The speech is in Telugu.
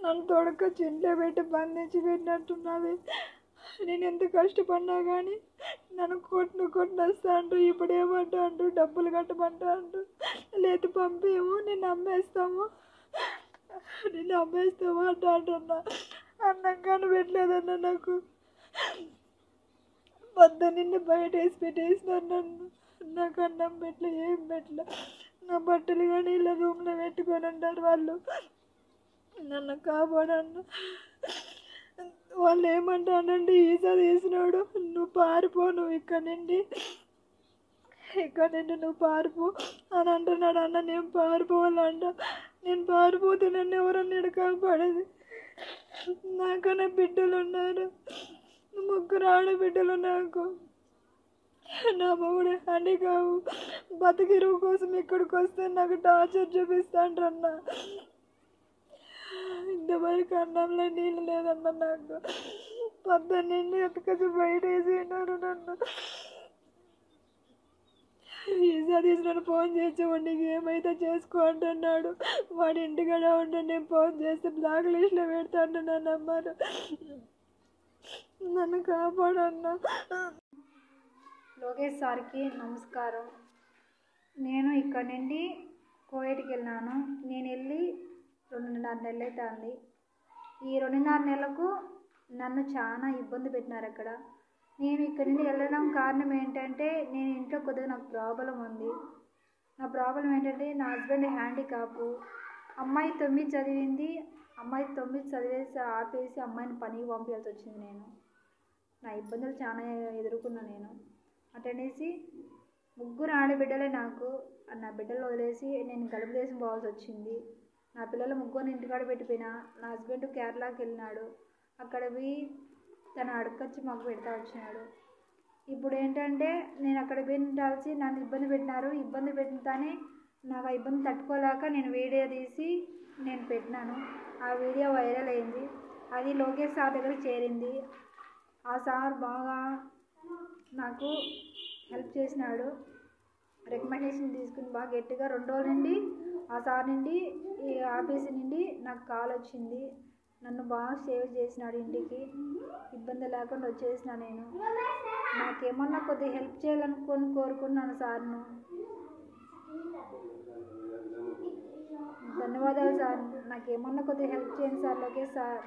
నన్ను తొడకొచ్చి ఇంట్లో పెట్టి బంధించి పెట్టినట్టున్నది. నేను ఎంత కష్టపడినా కానీ నన్ను కొట్టిన వస్తా అంటూ ఇప్పుడు ఏమంటా అంటూ డబ్బులు కట్టమంటా అంటూ లేదు పంపేమో నిన్ను అమ్మేస్తాము అంటూ అంటున్నా. అన్నం కానీ పెట్టలేదన్న నాకు. పొద్దున్నే బయట వేసి పెట్టేసినారు నన్ను. నాకు అన్నం పెట్టలే, ఏం పెట్టలే. నా బట్టలు కానీ ఇలా రూమ్లో పెట్టుకొని ఉంటారు వాళ్ళు. నన్ను కాపాడన్న. వాళ్ళు ఏమంటానంటే ఈసా తీసినాడు, నువ్వు పారిపో, నువ్వు ఇక్కడ నుండి నువ్వు పారిపో అని అంటున్నాడు. అన్న నేను పారిపోవాలంట. నేను పారిపోతే నన్ను ఎవరన్నా కాపాడేది. నాకన్నా బిడ్డలు ఉన్నారు, 3 ఆడబిడ్డలు నాకు. నా మొగుడు హ్యాండికావు బతికిరువు కోసం ఇక్కడికి వస్తే నాకు టార్చర్ చూపిస్తాండ్రన్న. ఇంతవరకు అన్నంలో నీళ్ళు లేదన్న నాకు. పొద్దున్నే ఎత్తుకొచ్చి బయట వేసినారు నన్ను. ఈసా తీసిన ఫోన్ చేసి నీకు ఏమైతే చేసుకో అంటున్నాడు. వాడి ఇంటికాడ ఉండి నేను ఫోన్ చేస్తే బ్లాక్ లిస్ట్లో పెడతా అంటున్నాను. అమ్మారు నన్ను కాపాడన్నా. లోకేష్ సార్కి నమస్కారం. నేను ఇక్కడ నుండి కోయటికి వెళ్ళినాను. నేను వెళ్ళి 2.5 నెలలు అవుతుంది. ఈ 2.5 నెలలకు నన్ను చాలా ఇబ్బంది పెట్టినారు అక్కడ. నేను ఇక్కడ నుండి వెళ్ళడం కారణం ఏంటంటే, నేను ఇంట్లో కొద్దిగా నాకు ప్రాబ్లం ఉంది. నా ప్రాబ్లం ఏంటంటే, నా హస్బెండ్ హ్యాండిక్యాప్. అమ్మాయి 9 చదివింది. అమ్మాయి 9 చదివేసి ఆపేసి అమ్మాయిని పనికి పంపించాల్సి వచ్చింది. నేను నా ఇబ్బందులు చాలా ఎదుర్కొన్నా. నేను అటనేసి 3 ఆడబిడ్డలే నాకు. నా బిడ్డలు వదిలేసి నేను గలుపు దేశం పోవాల్సి వచ్చింది. నా పిల్లలు 3 ఇంటికాడ పెట్టిపోయినా. నా హస్బెండ్ కేరళకి వెళ్ళినాడు. అక్కడ పోయి తను అడకొచ్చి మాకు పెడతా వచ్చినాడు. ఇప్పుడు ఏంటంటే నేను అక్కడ పెట్టాల్సి నన్ను ఇబ్బంది పెట్టినారు. ఇబ్బంది పెట్టినతానే నాకు ఆ ఇబ్బంది తట్టుకోలేక నేను వీడియో తీసి నేను పెట్టినాను. ఆ వీడియో వైరల్ అయింది. అది లోకేష్ సార్ దగ్గరికి చేరింది. ఆ సార్ బాగా నాకు హెల్ప్ చేసినాడు. రికమెండేషన్ తీసుకుని బాగా గట్టిగా 2 రోజుల నుండి ఆ సార్ నుండి ఈ ఆఫీస్ నుండి నాకు కాల్ వచ్చింది. నన్ను బాగా సేవ్ చేసినాడు. ఇంటికి ఇబ్బంది లేకుండా వచ్చేసిన. నేను నాకేమన్నా కొద్దిగా హెల్ప్ చేయాలనుకొని కోరుకున్నాను సార్ను. ధన్యవాదాలు సార్. నాకేమన్నా కొద్దిగా హెల్ప్ చేయండి సార్ లోకేష్ సార్.